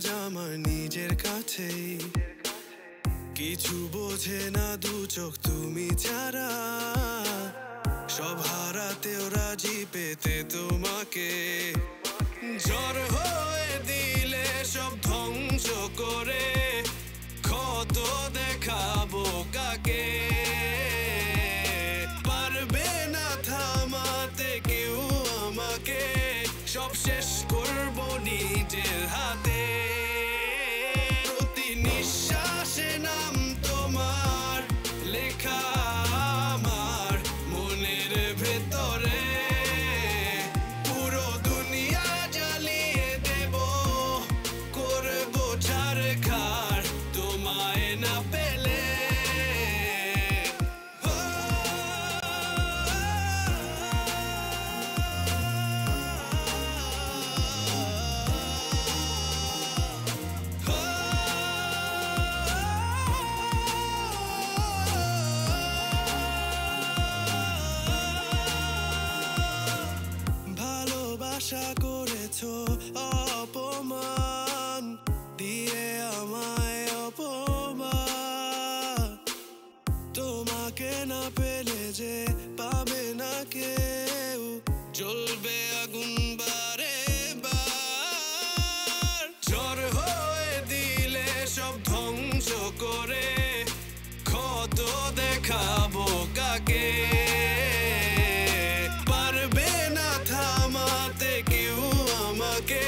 আজ আমার নিজের কাছেই, কিছু বোঝে না দু চোখ তুমি ছাড়া। সব হারাতেও রাজি পেতে তোমাকে, ঝড় হয়ে দিলে সব ধ্বংস করে ক্ষত দেখাবো কাকে। পারবে না থামাতে কেউ আমাকে, সব শেষ করবো নিজের হাতে। প্রতি নিঃশ্বাসে নাম তোমার লেখা আমার মনের ভেতরে। পুরো দুনিয়া জ্বালিয়ে দেব, করবো ছারখার তোমায় না পেলে। আশা করেছো অপমান দিয়ে আমায়, অপমান। তোমাকে না পেলে যে পাবে না কেউ, জ্বলবে আগুন বারে বার। ঝড় হয়ে দিলে সব ধ্বংস করে ক্ষত দেখাবো কাকে। পারবে না থামাতে কেউ আমাকে,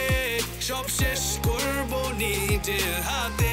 সব শেষ করবো নিজের হাতে।